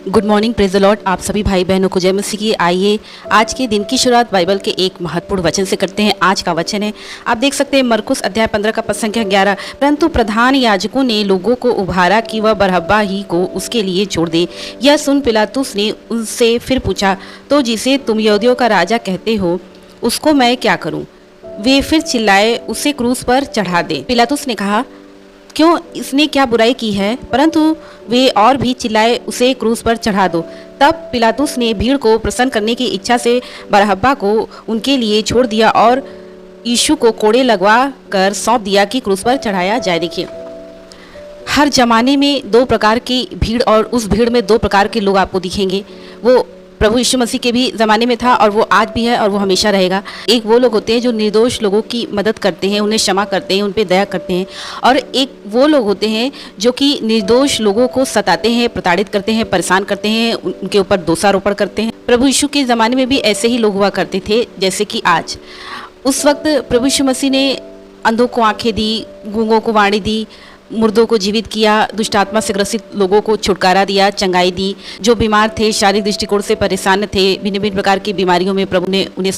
Good morning, praise the Lord. आप सभी भाई बहनों को जय मसीह की। आइए आज के दिन की शुरुआत बाइबल के एक महत्वपूर्ण वचन से करते हैं। आज का वचन है, आप देख सकते हैं, मरकुस अध्याय 15 का पद संख्या 11। परंतु प्रधान याजकों ने लोगों को उभारा कि वह बरहब्बा ही को उसके लिए छोड़ दे। यह सुन पिलातुस ने उनसे फिर पूछा, तो जिसे तुम यहूदियों का राजा कहते हो उसको मैं क्या करूं? वे फिर चिल्लाए, उसे क्रूस पर चढ़ा दे। पिलातुस ने कहा, क्यों, इसने क्या बुराई की है? परंतु वे और भी चिल्लाए, उसे क्रूस पर चढ़ा दो। तब पिलातुस ने भीड़ को प्रसन्न करने की इच्छा से बरहब्बा को उनके लिए छोड़ दिया और यीशु को कोड़े लगवा कर सौंप दिया कि क्रूस पर चढ़ाया जाए। देखिए, हर जमाने में दो प्रकार की भीड़ और उस भीड़ में दो प्रकार के लोग आपको दिखेंगे। वो प्रभु यीशु मसीह के भी ज़माने में था और वो आज भी है और वो हमेशा रहेगा। एक वो लोग होते हैं जो निर्दोष लोगों की मदद करते हैं, उन्हें क्षमा करते हैं, उन पे दया करते हैं। और एक वो लोग होते हैं जो कि निर्दोष लोगों को सताते हैं, प्रताड़ित करते हैं, परेशान करते हैं, उनके ऊपर दोषारोपण करते हैं। प्रभु यीशु के ज़माने में भी ऐसे ही लोग हुआ करते थे जैसे कि आज। उस वक्त प्रभु यीशु मसीह ने अंधों को आँखें दी, गूंगों को वाणी दी, मुर्दों को जीवित किया, दुष्ट आत्मा से ग्रसित लोगों को छुटकारा दिया, चंगाई दी। जो बीमार थे, शारीरिक दृष्टिकोण से परेशान थे, भिन्न भिन्न प्रकार की बीमारियों में प्रभु ने उन्हें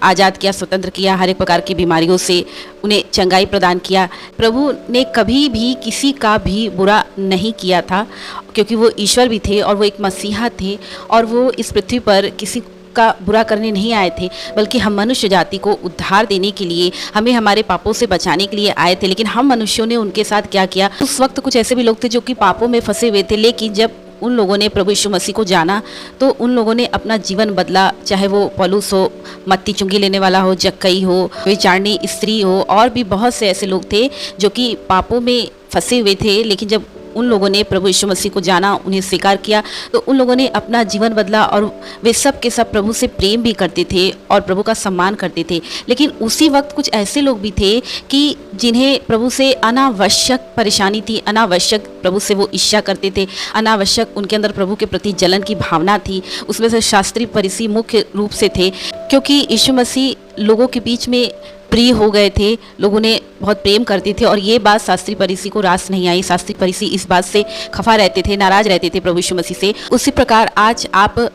आज़ाद किया, स्वतंत्र किया। हर एक प्रकार की बीमारियों से उन्हें चंगाई प्रदान किया। प्रभु ने कभी भी किसी का भी बुरा नहीं किया था, क्योंकि वो ईश्वर भी थे और वो एक मसीहा थे और वो इस पृथ्वी पर किसी का बुरा करने नहीं आए थे, बल्कि हम मनुष्य जाति को उद्धार देने के लिए, हमें हमारे पापों से बचाने के लिए आए थे। लेकिन हम मनुष्यों ने उनके साथ क्या किया? उस वक्त कुछ ऐसे भी लोग थे जो कि पापों में फंसे हुए थे, लेकिन जब उन लोगों ने प्रभु यीशु मसीह को जाना तो उन लोगों ने अपना जीवन बदला। चाहे वो पौलुस हो, मत्ती चुंगी लेने वाला हो, जक्कई हो, व्यभिचारिणी स्त्री हो, और भी बहुत से ऐसे लोग थे जो कि पापों में फंसे हुए थे। लेकिन जब उन लोगों ने प्रभु यीशु मसीह को जाना, उन्हें स्वीकार किया, तो उन लोगों ने अपना जीवन बदला और वे सब के सब प्रभु से प्रेम भी करते थे और प्रभु का सम्मान करते थे। लेकिन उसी वक्त कुछ ऐसे लोग भी थे कि जिन्हें प्रभु से अनावश्यक परेशानी थी, अनावश्यक प्रभु से वो ईर्ष्या करते थे, अनावश्यक उनके अंदर प्रभु के प्रति जलन की भावना थी। उसमें से शास्त्री फरीसी मुख्य रूप से थे, क्योंकि यीशु मसीह लोगों के बीच में प्रिय हो गए थे, लोगों ने बहुत प्रेम करते थे। और ये बात शास्त्री फरीसी को रास नहीं आई। शास्त्री फरीसी इस बात से खफा रहते थे, नाराज रहते थे प्रभु यीशु मसीह से। उसी प्रकार आज आप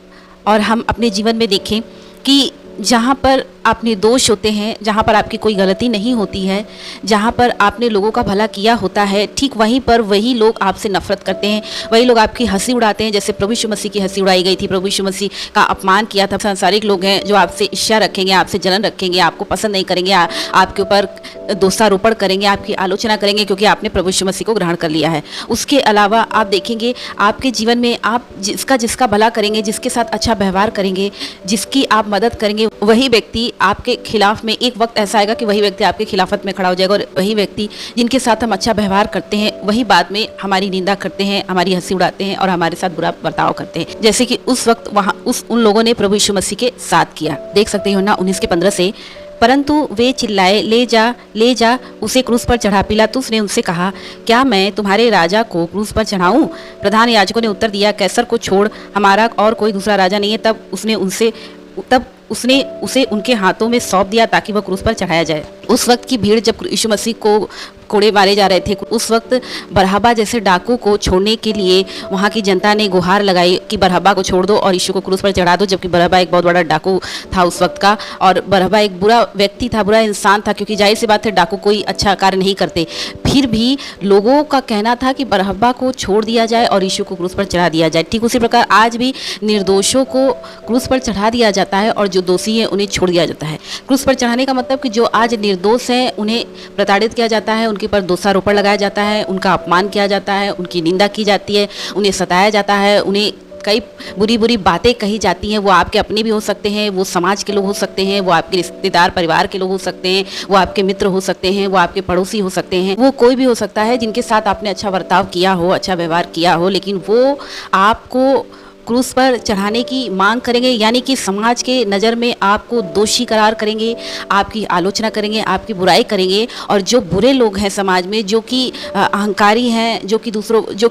और हम अपने जीवन में देखें कि जहाँ पर आप निर्दोष होते हैं, जहाँ पर आपकी कोई गलती नहीं होती है, जहाँ पर आपने लोगों का भला किया होता है, ठीक वहीं पर वही लोग आपसे नफरत करते हैं, वही लोग आपकी हंसी उड़ाते हैं। जैसे प्रभु यीशु मसीह की हंसी उड़ाई गई थी, प्रभु यीशु मसीह का अपमान किया था। सांसारिक लोग हैं जो आपसे ईर्ष्या रखेंगे, आपसे जलन रखेंगे, आपको पसंद नहीं करेंगे, आपके ऊपर दोषारोपण करेंगे, आपकी आलोचना करेंगे, क्योंकि आपने प्रभु यीशु मसीह को ग्रहण कर लिया है। उसके अलावा आप देखेंगे आपके जीवन में आप जिसका भला करेंगे, जिसके साथ अच्छा व्यवहार करेंगे, जिसकी आप मदद करेंगे, वही व्यक्ति आपके खिलाफ में, एक वक्त ऐसा आएगा कि वही व्यक्ति आपके खिलाफत में खड़ा हो जाएगा। और वही व्यक्ति जिनके साथ हम अच्छा व्यवहार करते हैं, वही बाद में हमारी निंदा करते हैं, हमारी हंसी उड़ाते हैं और हमारे साथ बुरा बर्ताव करते हैं, जैसे कि उस वक्त वहाँ उन लोगों ने प्रभु यीशु मसीह के साथ किया। देख सकते हो ना 19 के 15 से। परंतु वे चिल्लाए, ले जा, उसे क्रूस पर चढ़ा। पिलातुस ने उनसे कहा, क्या मैं तुम्हारे राजा को क्रूस पर चढ़ाऊं? प्रधान याजकों ने उत्तर दिया, कैसर को छोड़, हमारा और कोई दूसरा राजा नहीं है। तब उसने उसे उनके हाथों में सौंप दिया ताकि वह क्रूस पर चढ़ाया जाए। उस वक्त की भीड़, जब यीशु मसीह को कोड़े मारे जा रहे थे, उस वक्त बरहब्बा जैसे डाकू को छोड़ने के लिए वहाँ की जनता ने गुहार लगाई कि बरहब्बा को छोड़ दो और यीशु को क्रूस पर चढ़ा दो। जबकि बरहब्बा एक बहुत बड़ा डाकू था उस वक्त का, और बरहब्बा एक बुरा व्यक्ति था, बुरा इंसान था, क्योंकि जाहिर सी बात है डाकू कोई अच्छा कार्य नहीं करते। फिर भी लोगों का कहना था कि बरहब्बा को छोड़ दिया जाए और यीशु को क्रूस पर चढ़ा दिया जाए। ठीक उसी प्रकार आज भी निर्दोषों को क्रूस पर चढ़ा दिया जाता है और जो दोषी हैं उन्हें छोड़ दिया जाता है। क्रूस पर चढ़ाने का मतलब कि जो आज निर्दोष हैं उन्हें प्रताड़ित किया जाता है, उनके पर दोषारोपण लगाया जाता है, उनका अपमान किया जाता है, उनकी निंदा की जाती है, उन्हें सताया जाता है, उन्हें कई बुरी बुरी बातें कही जाती हैं। वो आपके अपने भी हो सकते हैं, वो समाज के लोग हो सकते हैं, वो आपके रिश्तेदार परिवार के लोग हो सकते हैं, वो आपके मित्र हो सकते हैं, वो आपके पड़ोसी हो सकते हैं, वो कोई भी हो सकता है जिनके साथ आपने अच्छा बर्ताव किया हो, अच्छा व्यवहार किया हो, लेकिन वो आपको क्रूस पर चढ़ाने की मांग करेंगे। यानी कि समाज के नज़र में आपको दोषी करार करेंगे, आपकी आलोचना करेंगे, आपकी बुराई करेंगे। और जो बुरे लोग हैं समाज में, जो कि अहंकारी हैं, जो कि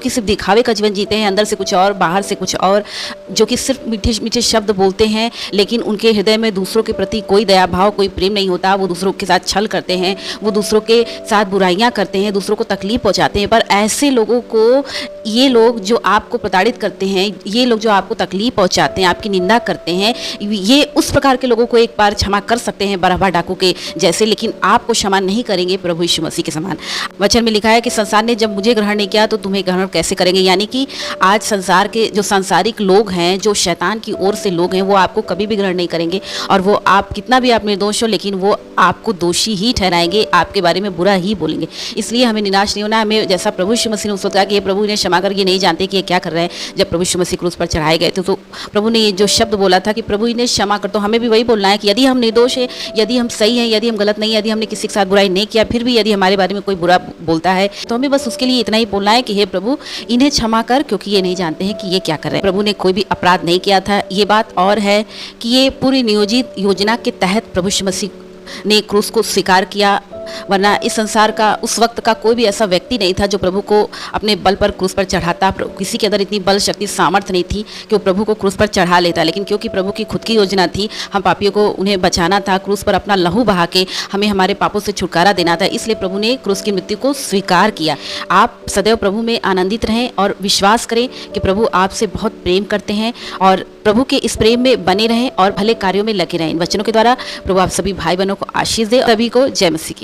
सिर्फ दिखावे का जीवन जीते हैं, अंदर से कुछ और बाहर से कुछ और, जो कि सिर्फ मीठे मीठे शब्द बोलते हैं, लेकिन उनके हृदय में दूसरों के प्रति कोई दया भाव, कोई प्रेम नहीं होता। वो दूसरों के साथ छल करते हैं, वो दूसरों के साथ बुराइयां करते हैं, दूसरों को तकलीफ पहुंचाते हैं। पर ऐसे लोगों को, ये लोग जो आपको प्रताड़ित करते हैं, ये लोग जो आपको तकलीफ पहुंचाते हैं, आपकी निंदा करते हैं, ये उस प्रकार के लोगों को एक बार क्षमा कर सकते हैं बरहबा डाकू के जैसे, लेकिन आपको क्षमा नहीं करेंगे प्रभु यीशु मसीह के समान। वचन में लिखा है कि संसार ने जब मुझे ग्रहण नहीं किया तो तुम्हें ग्रहण कैसे करेंगे। यानी कि आज संसार के जो सांसारिक लोग हैं, जो शैतान की ओर से लोग हैं, वो आपको कभी भी ग्रहण नहीं करेंगे और वो आप कितना भी आप निर्दोष हो, लेकिन वो आपको दोषी ही ठहराएंगे, आपके बारे में बुरा ही बोलेंगे। इसलिए हमें निराश नहीं होना। हमें जैसा प्रभु यीशु मसीह ने उस वक्त कहा कि ये प्रभु इन्हें क्षमा कर, ये नहीं जानते कि ये क्या कर रहे हैं। जब प्रभु यीशु मसीह क्रूस पर चढ़ाए गए थे तो प्रभु ने ये जो शब्द बोला था कि प्रभु इन्हें क्षमा कर, तो हमें भी वही बोलना है कि यदि हम निर्दोष हैं, यदि हम सही हैं, यदि हम गलत नहीं, यदि हमने किसी के साथ बुराई नहीं किया, फिर भी यदि हमारे बारे में कोई बुरा बोलता है, तो हमें बस उसके लिए इतना ही बोलना है कि हे प्रभु इन्हें क्षमा कर, क्योंकि ये नहीं जानते हैं कि ये क्या कर रहे हैं। प्रभु ने कोई भी अपराध नहीं किया था। ये बात और है कि ये पूरी नियोजित योजना के तहत प्रभु यीशु मसीह ने क्रूस को स्वीकार किया, वरना इस संसार का उस वक्त का कोई भी ऐसा व्यक्ति नहीं था जो प्रभु को अपने बल पर क्रूस पर चढ़ाता। किसी के अंदर इतनी बल शक्ति सामर्थ्य नहीं थी कि वो प्रभु को क्रूस पर चढ़ा लेता, लेकिन क्योंकि प्रभु की खुद की योजना थी, हम पापियों को उन्हें बचाना था, क्रूस पर अपना लहू बहा के हमें हमारे पापों से छुटकारा देना था, इसलिए प्रभु ने क्रूस की मृत्यु को स्वीकार किया। आप सदैव प्रभु में आनंदित रहें और विश्वास करें कि प्रभु आपसे बहुत प्रेम करते हैं और प्रभु के इस प्रेम में बने रहें और भले कार्यों में लगे रहें। इन वचनों के द्वारा प्रभु आप सभी भाई बहनों को आशीष दे। सभी को जय मसीह की।